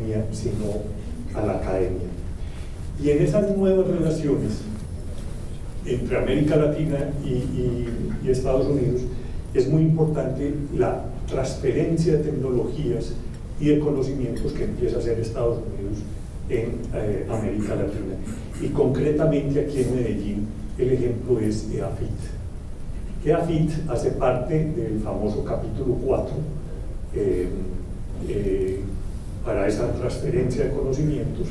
economía, sino a la academia. Y en esas nuevas relaciones entre América Latina y Estados Unidos es muy importante la transferencia de tecnologías y de conocimientos que empieza a hacer Estados Unidos en América Latina. Y concretamente aquí en Medellín el ejemplo es EAFIT. EAFIT hace parte del famoso capítulo 4 para esa transferencia de conocimientos.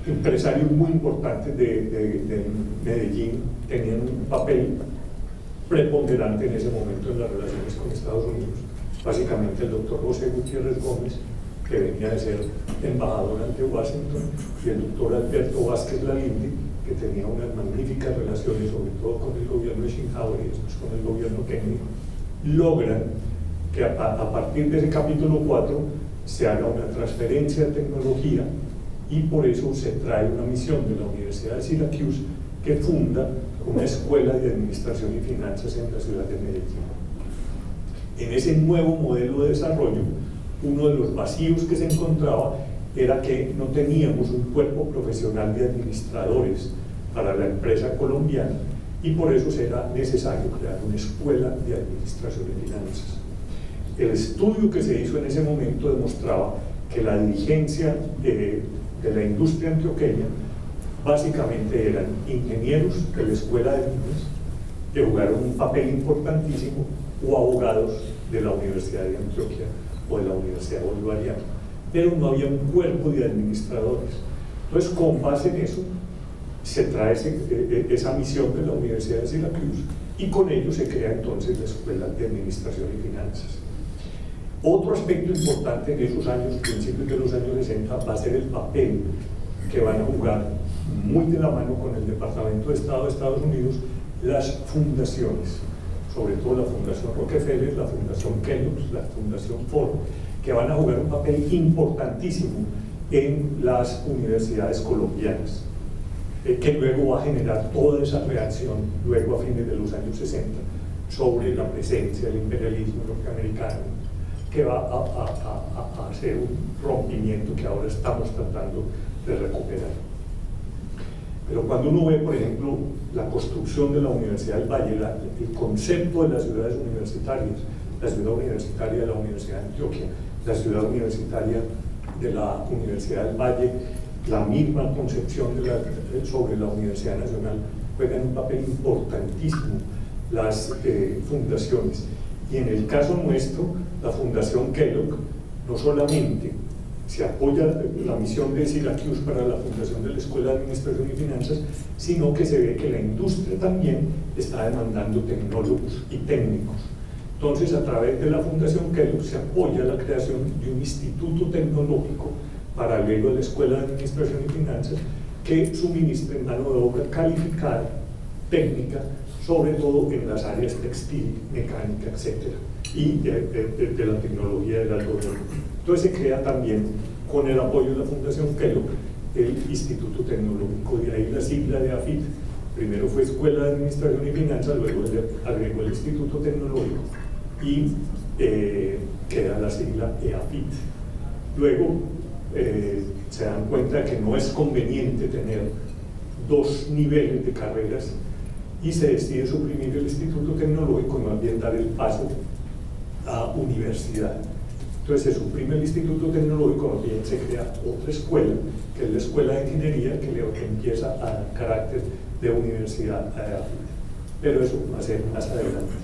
Empresarios muy importantes de Medellín tenían un papel preponderante en ese momento en las relaciones con Estados Unidos. Básicamente el doctor José Gutiérrez Gómez, que venía de ser embajador ante Washington, y el doctor Alberto Vázquez Lalinde, que tenía unas magníficas relaciones, sobre todo con el gobierno de Eisenhower y después con el gobierno Kennedy, logran que a partir de ese capítulo 4 se haga una transferencia de tecnología, y por eso se trae una misión de la Universidad de Syracuse que funda una escuela de administración y finanzas en la ciudad de Medellín. En ese nuevo modelo de desarrollo, uno de los vacíos que se encontraba era que no teníamos un cuerpo profesional de administradores para la empresa colombiana, y por eso será necesario crear una escuela de administración y finanzas. El estudio que se hizo en ese momento demostraba que la dirigencia de la industria antioqueña básicamente eran ingenieros de la escuela de Minas, que jugaron un papel importantísimo, o abogados de la Universidad de Antioquia o de la Universidad Bolivariana, pero no había un cuerpo de administradores. Entonces, con base en eso, se trae esa misión de la Universidad de Syracuse, y con ello se crea entonces la Escuela de Administración y Finanzas. Otro aspecto importante en esos años, principios de los años 60, va a ser el papel que van a jugar muy de la mano con el Departamento de Estado de Estados Unidos las fundaciones, sobre todo la Fundación Rockefeller, la Fundación Kellogg, la Fundación Ford, que van a jugar un papel importantísimo en las universidades colombianas, que luego va a generar toda esa reacción, luego a fines de los años 60, sobre la presencia del imperialismo norteamericano, que va a hacer un rompimiento que ahora estamos tratando de recuperar. Pero cuando uno ve, por ejemplo, la construcción de la Universidad del Valle, el concepto de las ciudades universitarias, la ciudad universitaria de la Universidad de Antioquia, la ciudad universitaria de la Universidad del Valle, la misma concepción sobre la Universidad Nacional, juegan un papel importantísimo las fundaciones. Y en el caso nuestro, la Fundación Kellogg no solamente se apoya la misión de Syracuse para la fundación de la Escuela de Administración y Finanzas, sino que se ve que la industria también está demandando tecnólogos y técnicos. Entonces, a través de la Fundación Kellogg se apoya la creación de un instituto tecnológico paralelo a la Escuela de Administración y Finanzas, que suministre mano de obra calificada, técnica, sobre todo en las áreas textil, mecánica, etcétera, y de la tecnología del algodón. Entonces se crea también, con el apoyo de la Fundación Kellogg, el Instituto Tecnológico, de ahí la sigla de AFIT. Primero fue Escuela de Administración y Finanzas, luego agregó el Instituto Tecnológico y queda la sigla EAFIT. Luego se dan cuenta que no es conveniente tener dos niveles de carreras, y se decide suprimir el Instituto Tecnológico y más bien dar el paso a universidad. Entonces se suprime el Instituto Tecnológico, más bien se crea otra escuela, que es la Escuela de Ingeniería, que empieza a dar carácter de universidad, pero eso va a ser más adelante.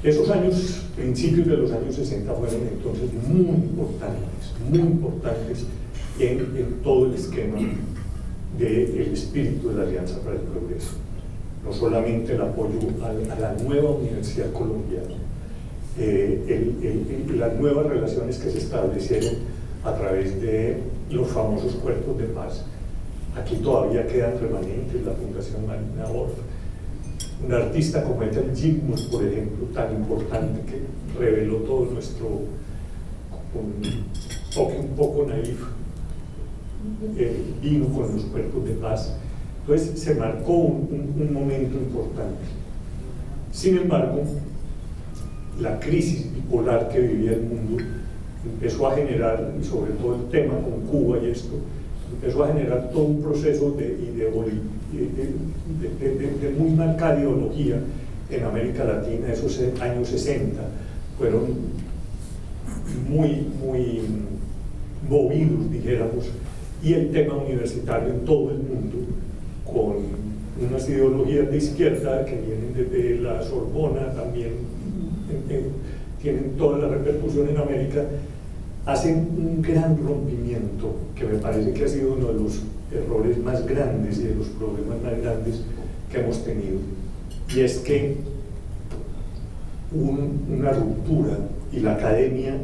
Esos años, principios de los años 60, fueron entonces muy importantes en todo el esquema del espíritu de la Alianza para el Progreso. No solamente el apoyo a la nueva universidad colombiana, las nuevas relaciones que se establecieron a través de los famosos cuerpos de paz. Aquí todavía quedan remanentes, la Fundación Marina Orff. Un artista como Ethel Zygmunt, por ejemplo, tan importante, que reveló todo nuestro toque un poco naif, vino con los cuerpos de paz. Entonces se marcó un momento importante. Sin embargo, la crisis bipolar que vivía el mundo, empezó a generar, y sobre todo el tema con Cuba y esto, empezó a generar todo un proceso de muy marcada ideología en América Latina. Esos años 60 fueron muy movidos, dijéramos, y el tema universitario en todo el mundo, con unas ideologías de izquierda que vienen desde la Sorbona, también tienen toda la repercusión en América, hacen un gran rompimiento que me parece que ha sido uno de los errores más grandes y de los problemas más grandes que hemos tenido, y es que una ruptura, y la academia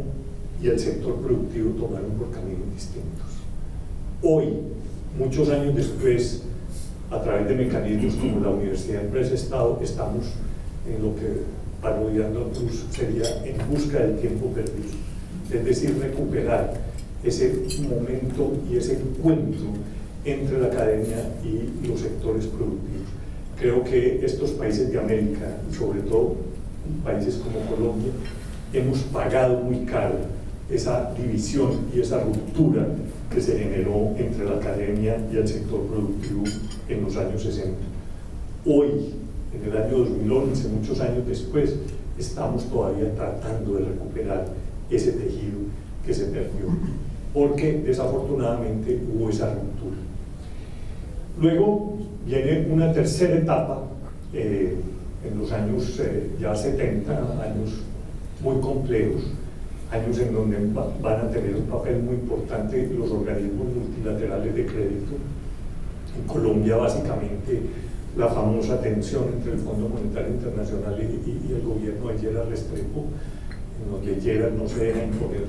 y el sector productivo tomaron por caminos distintos. Hoy, muchos años después, a través de mecanismos como la Universidad Empresa-Estado, estamos en lo que, parodiando a Proust, sería en busca del tiempo perdido, es decir, recuperar ese momento y ese encuentro entre la academia y los sectores productivos. Creo que estos países de América, y sobre todo países como Colombia, hemos pagado muy caro esa división y esa ruptura que se generó entre la academia y el sector productivo en los años 60. Hoy, en el año 2011, muchos años después, estamos todavía tratando de recuperar ese tejido que se perdió, porque desafortunadamente hubo esa ruptura. Luego viene una tercera etapa, en los años ya 70, años muy complejos, años en donde van a tener un papel muy importante los organismos multilaterales de crédito. En Colombia, básicamente, la famosa tensión entre el Fondo Monetario Internacional y el gobierno de Lleras Restrepo, en donde Lleras no se deja imponer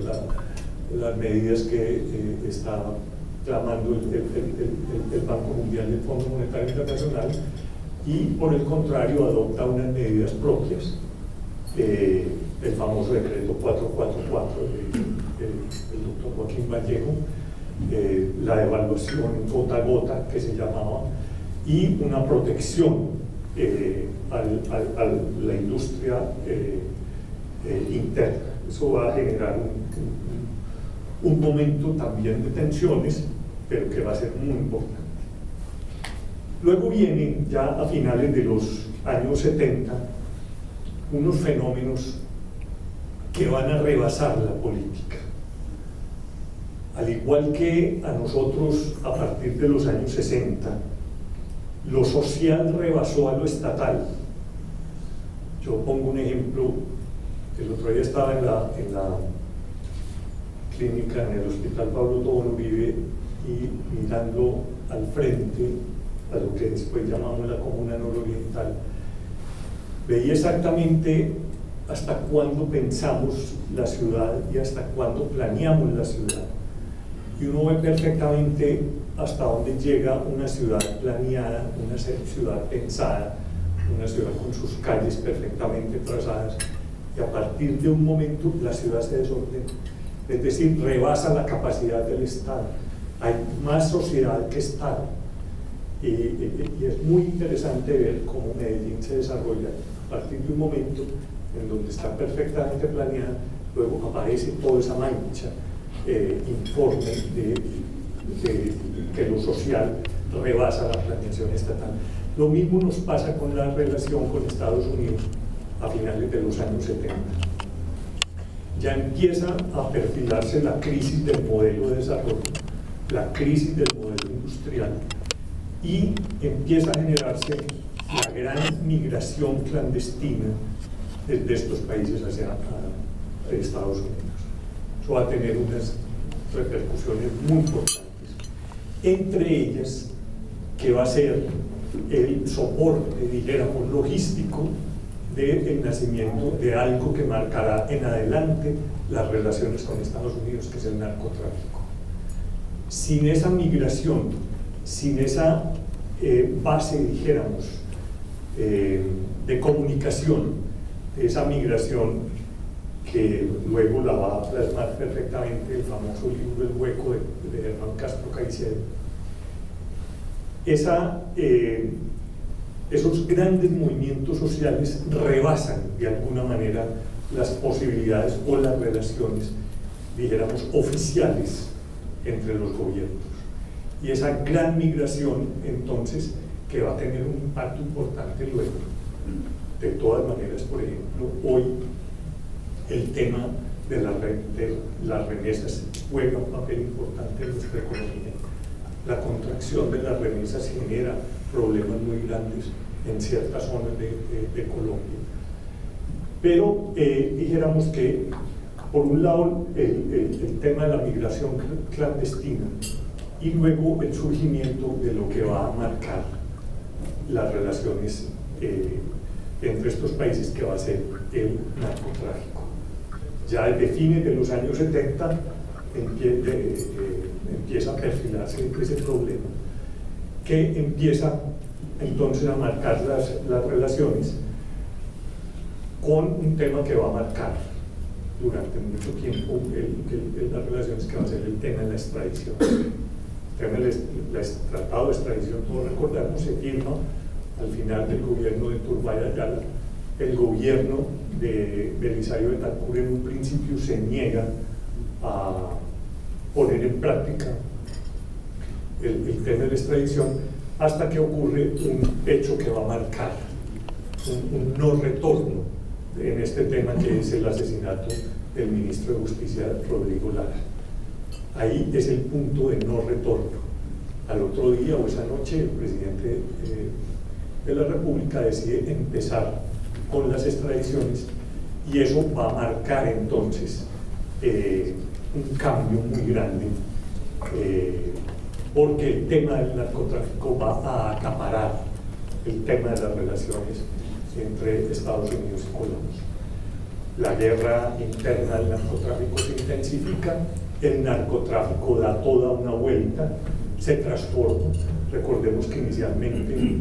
las medidas que está clamando el Banco Mundial y el Fondo Monetario Internacional, y por el contrario adopta unas medidas propias, el famoso decreto 444 del doctor Joaquín Vallejo, la devaluación gota a gota que se llamaba, y una protección a la industria interna. Eso va a generar un momento también de tensiones, pero que va a ser muy importante. Luego vienen, ya a finales de los años 70, unos fenómenos que van a rebasar la política. Al igual que a nosotros a partir de los años 60, lo social rebasó a lo estatal. Yo pongo un ejemplo. El otro día estaba en la clínica, en el Hospital Pablo Tobón Uribe, y mirando al frente a lo que después llamamos la Comuna Nororiental, veía exactamente hasta cuándo pensamos la ciudad y hasta cuándo planeamos la ciudad. Y uno ve perfectamente hasta dónde llega una ciudad planeada, una ciudad pensada, una ciudad con sus calles perfectamente trazadas, y a partir de un momento la ciudad se desordena, es decir, rebasa la capacidad del Estado. Hay más sociedad que Estado, y es muy interesante ver cómo Medellín se desarrolla a partir de un momento en donde está perfectamente planeada. Luego aparece toda esa mancha informe de que lo social rebasa la planeación estatal. Lo mismo nos pasa con la relación con Estados Unidos a finales de los años 70. Ya empieza a perfilarse la crisis del modelo de desarrollo, la crisis del modelo industrial, y empieza a generarse la gran migración clandestina de estos países hacia Estados Unidos. Eso va a tener unas repercusiones muy importantes, entre ellas que va a ser el soporte, dijéramos, logístico del nacimiento de algo que marcará en adelante las relaciones con Estados Unidos, que es el narcotráfico. Sin esa migración, sin esa base, dijéramos, de comunicación, de esa migración que luego la va a plasmar perfectamente el famoso libro El Hueco de Hernán Castro Caicedo, esos grandes movimientos sociales rebasan de alguna manera las posibilidades o las relaciones, dijéramos, oficiales entre los gobiernos. Y esa gran migración, entonces, que va a tener un impacto importante luego. De todas maneras, por ejemplo, hoy el tema de las remesas juega un papel importante en nuestra economía. La contracción de las remesas genera problemas muy grandes en ciertas zonas de Colombia. Pero dijéramos que, por un lado, el tema de la migración clandestina y luego el surgimiento de lo que va a marcar las relaciones entre estos países, que va a ser el narcotráfico. Ya desde fines de los años 70 empieza a perfilarse ese problema, que empieza entonces a marcar las relaciones con un tema que va a marcar durante mucho tiempo las relaciones, que va a ser el tema de la extradición. El tema del tratado de extradición, todos recordamos, se firma al final del gobierno de Turbay Ayala. El gobierno de Belisario Betancur en un principio se niega a poner en práctica el tema de la extradición, hasta que ocurre un hecho que va a marcar un no retorno en este tema, que es el asesinato del ministro de Justicia, Rodrigo Lara. Ahí es el punto de no retorno. Al otro día o esa noche, el presidente de la República decide empezar con las extradiciones, y eso va a marcar entonces un cambio muy grande, porque el tema del narcotráfico va a acaparar el tema de las relaciones entre Estados Unidos y Colombia. La guerra interna del narcotráfico se intensifica, el narcotráfico da toda una vuelta, se transforma. Recordemos que inicialmente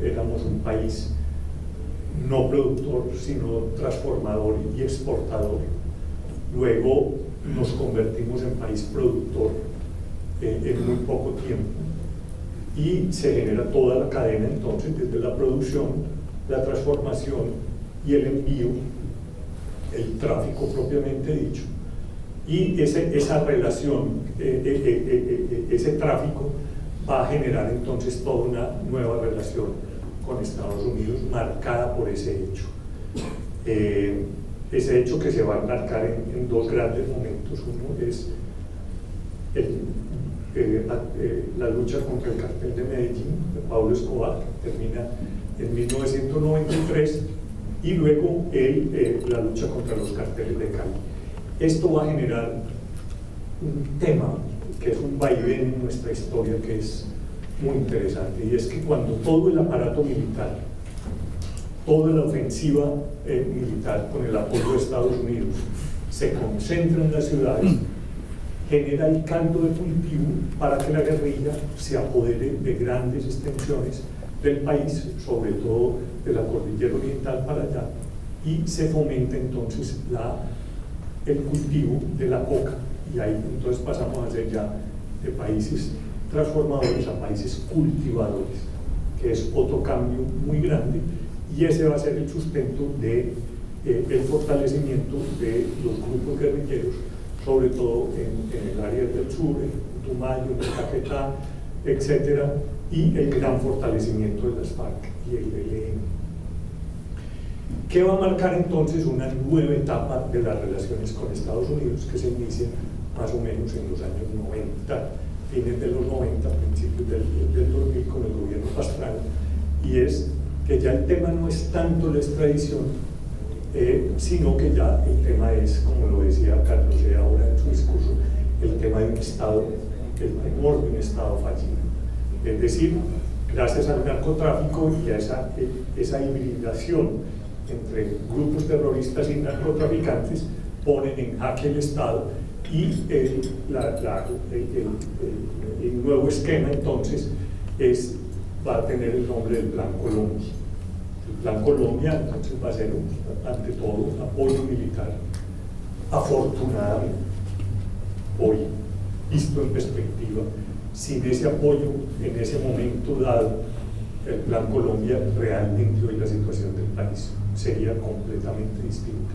éramos un país no productor, sino transformador y exportador. Luego nos convertimos en país productor en muy poco tiempo, y se genera toda la cadena entonces, desde la producción, la transformación y el envío, el tráfico propiamente dicho. Y esa relación, ese tráfico va a generar entonces toda una nueva relación con Estados Unidos, marcada por ese hecho. Ese hecho que se va a marcar en dos grandes momentos. Uno es la lucha contra el cartel de Medellín, de Pablo Escobar, que termina en 1993, y luego la lucha contra los carteles de Cali. Esto va a generar un tema que es un vaivén en nuestra historia, que es muy interesante, y es que cuando todo el aparato militar, toda la ofensiva militar con el apoyo de Estados Unidos se concentra en las ciudades, genera el caldo de cultivo para que la guerrilla se apodere de grandes extensiones del país, sobre todo de la cordillera oriental para allá, y se fomenta entonces el cultivo de la coca, y ahí entonces pasamos a ser ya de países transformadores a países cultivadores, que es otro cambio muy grande, y ese va a ser el sustento de el fortalecimiento de los grupos guerrilleros, sobre todo en el área del sur, en Tumayo, en Caquetá, etcétera, y el gran fortalecimiento de las FARC y el ELN. ¿Qué va a marcar entonces una nueva etapa de las relaciones con Estados Unidos, que se inicia más o menos en los años 90, fines de los 90, principios del 2000, con el gobierno Pastrana? Y es que ya el tema no es tanto la extradición, sino que ya el tema es, como lo decía Carlos ahora en su discurso, el tema de un Estado, el temor de un Estado fallido. Es decir, gracias al narcotráfico y a esa hibridación entre grupos terroristas y narcotraficantes, ponen en jaque el Estado, y el nuevo esquema entonces va a tener el nombre del Plan Colombia. El Plan Colombia entonces va a ser ante todo un apoyo militar. Afortunadamente, hoy, visto en perspectiva, sin ese apoyo en ese momento dado, el Plan Colombia, realmente hoy la situación del país sería completamente distinto.